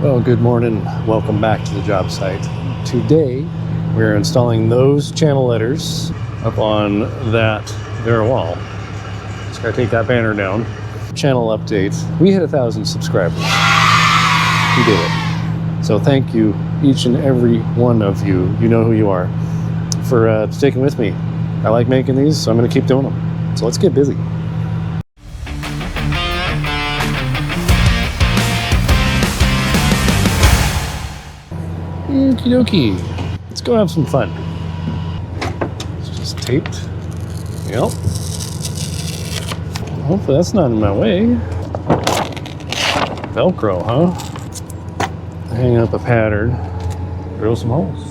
Well, good morning. Welcome back to the job site. Today, we're installing those channel letters up on that there wall. Just gotta take that banner down. Channel update. We hit 1,000 subscribers. We did it. So thank you, each and every one of you. You know who you are, for sticking with me. I like making these, so I'm gonna keep doing them. So let's get busy. Okie dokie. Let's go have some fun. It's just taped. Yep. Hopefully that's not in my way. Velcro, huh? Hang up a pattern. Drill some holes.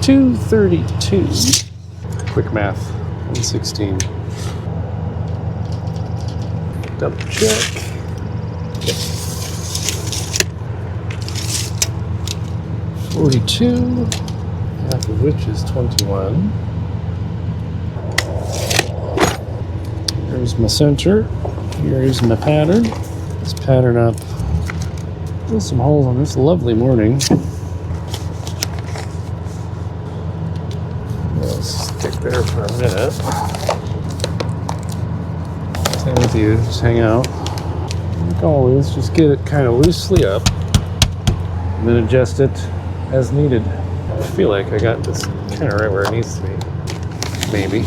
232. Quick math. 116. Double check. Yep. 42, half of which is 21. Here's my center. Here is my pattern. Let's pattern up. Drill some holes on this lovely morning. We'll stick there for a minute. Same with you, just hang out. Like always, just get it kind of loosely up and then adjust it as needed. I feel like I got this kind of right where it needs to be. Maybe.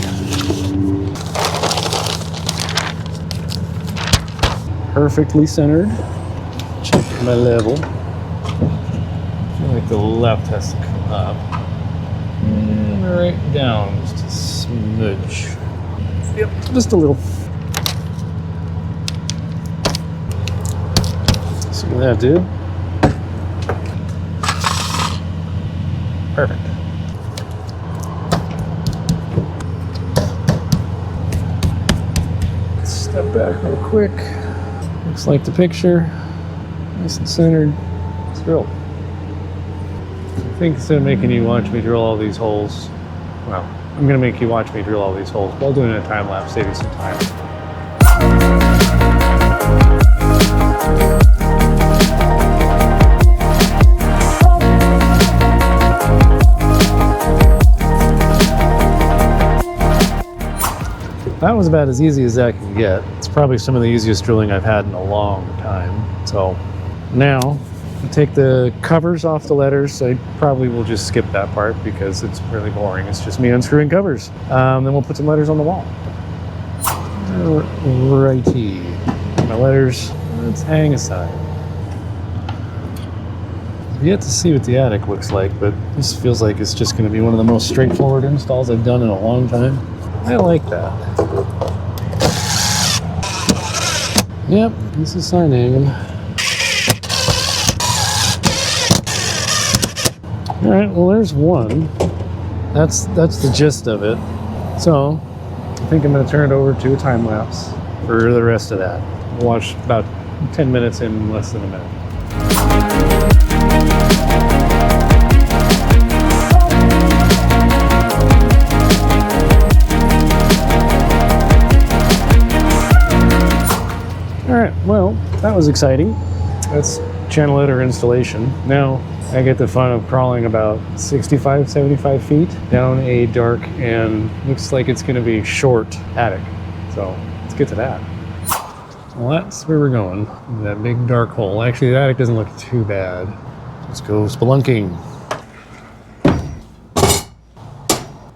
Perfectly centered. Check my level. I feel like the left has to come up. And right down just a smidge. Yep, just a little. See what that did? Perfect. Let's step back real quick. Looks like the picture. Nice and centered. Let's drill. I think instead of making you watch me drill all these holes, well, I'm going to make you watch me drill all these holes while doing a time lapse, saving some time. That was about as easy as that can get. It's probably some of the easiest drilling I've had in a long time. So now, I take the covers off the letters. I probably will just skip that part because it's really boring. It's just me unscrewing covers. Then we'll put some letters on the wall. Righty. My letters, let's hang aside. I've yet to see what the attic looks like, but this feels like it's just going to be one of the most straightforward installs I've done in a long time. I like that. Yep, this is sign hanging. All right, well, there's one. That's the gist of it. So I think I'm going to turn it over to a time lapse for the rest of that. We'll watch about 10 minutes in less than a minute. Alright, well, that was exciting. That's channel letter installation. Now I get the fun of crawling about 65, 75 feet down a dark and looks like it's going to be short attic. So let's get to that. Well, that's where we're going. That big dark hole. Actually, the attic doesn't look too bad. Let's go spelunking.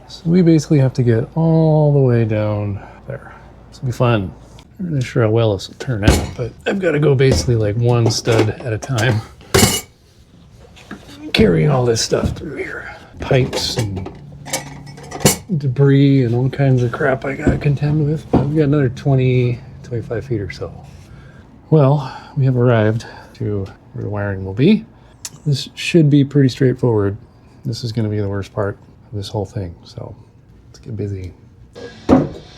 So we basically have to get all the way down there. This will be fun. I'm not really sure how well this will turn out, but I've got to go basically like one stud at a time. Carrying all this stuff through here. Pipes and debris and all kinds of crap I got to contend with. But we've got another 20, 25 feet or so. Well, we have arrived to where the wiring will be. This should be pretty straightforward. This is going to be the worst part of this whole thing, so let's get busy.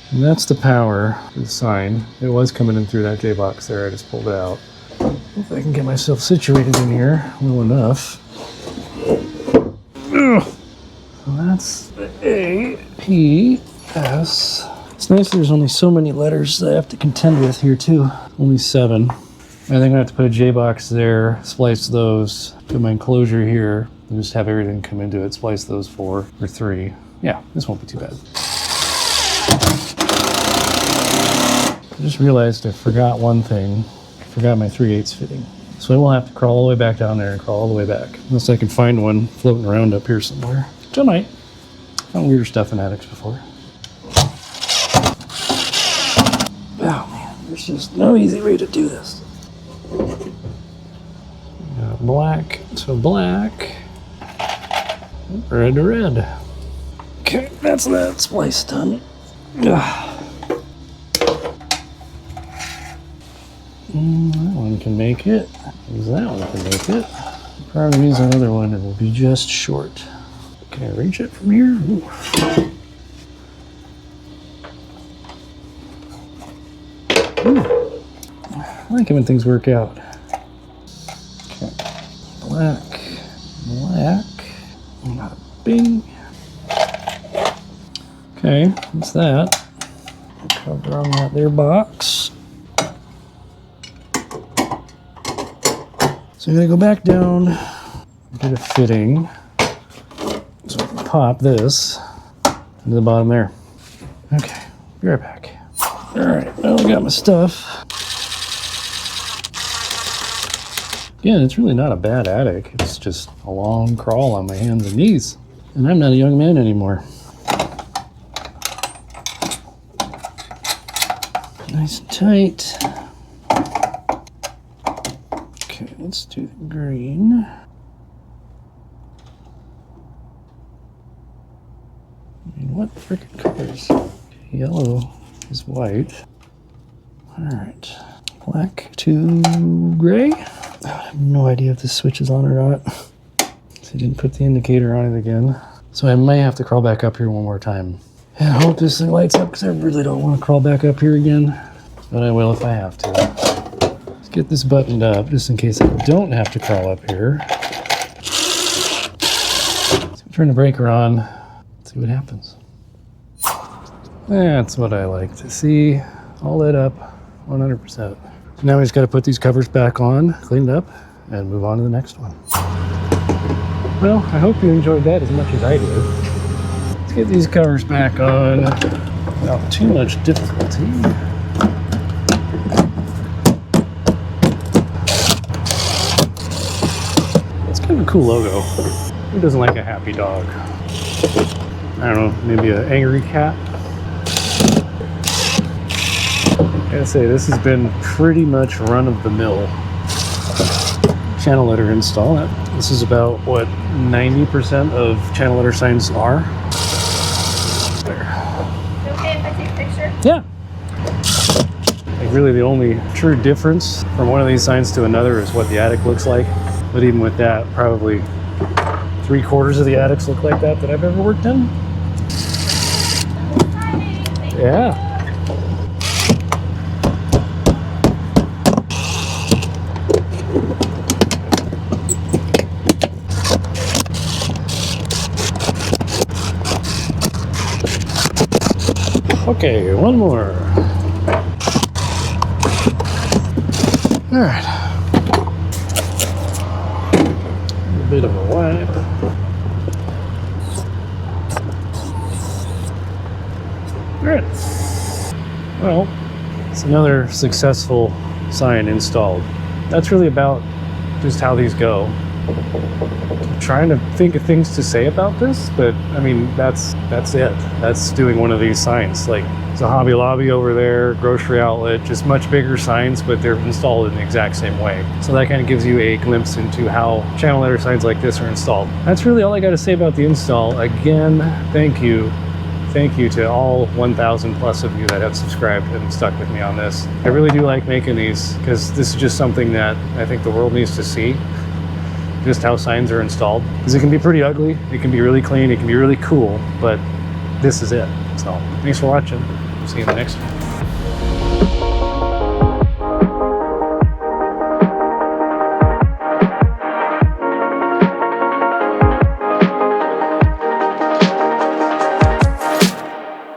And that's the power for the sign. It was coming in through that J-box there. I just pulled it out. Hopefully I can get myself situated in here well enough. Ugh. So that's the A, P, S. It's nice there's only so many letters that I have to contend with here too. Only 7. I think I have to put a J-box there, splice those, put my enclosure here, and just have everything come into it, splice those 4 or 3. Yeah, this won't be too bad. I just realized I forgot one thing. I forgot my 3/8 fitting. So I will have to crawl all the way back down there and crawl all the way back. Unless I can find one floating around up here somewhere. Which I might. Found weirder stuff in attics before. Oh man, there's just no easy way to do this. Black to black. Red to red. Okay, that's that splice done. That one can make it. That one can make it. The problem is another one, it will be just short. Can I reach it from here? Ooh. Ooh. I like it when things work out. Okay. Black. Black. Bing. Okay, what's that? Cover on that there box. So I'm gonna go back down, get a fitting. So pop this into the bottom there. Okay, be right back. All right, well, I got my stuff. Again, it's really not a bad attic. It's just a long crawl on my hands and knees. And I'm not a young man anymore. Nice and tight. Okay, let's do the green. I mean, what freaking colors? Yellow is white. All right, black to gray. I have no idea if this switch is on or not. So I didn't put the indicator on it again. So I may have to crawl back up here one more time. And I hope this thing lights up because I really don't want to crawl back up here again. But I will if I have to. Let's get this buttoned up just in case I don't have to crawl up here. So turn the breaker on, see what happens. That's what I like to see. All lit up, 100%. So now we just got to put these covers back on, clean it up, and move on to the next one. Well, I hope you enjoyed that as much as I did. Let's get these covers back on without too much difficulty. It's kind of a cool logo. Who doesn't like a happy dog? I don't know, maybe an angry cat? I gotta say, this has been pretty much run-of-the-mill channel letter install. This is about, what, 90% of channel letter signs are. There. Okay if I take a picture? Yeah. Like really the only true difference from one of these signs to another is what the attic looks like. But even with that, probably 3/4 of the attics look like that I've ever worked in. Yeah. Okay, one more. All right. A bit of a wipe. All right. Well, it's another successful sign installed. That's really about just how these go. I'm trying to think of things to say about this, but I mean, that's it. That's doing one of these signs. Like, there's a Hobby Lobby over there, grocery outlet, just much bigger signs, but they're installed in the exact same way. So that kind of gives you a glimpse into how channel letter signs like this are installed. That's really all I got to say about the install. Again, thank you. Thank you to all 1,000 plus of you that have subscribed and stuck with me on this. I really do like making these because this is just something that I think the world needs to see. Just how signs are installed, because it can be pretty ugly, it can be really clean, it can be really cool, but this is it. So thanks for watching. See you in the next one.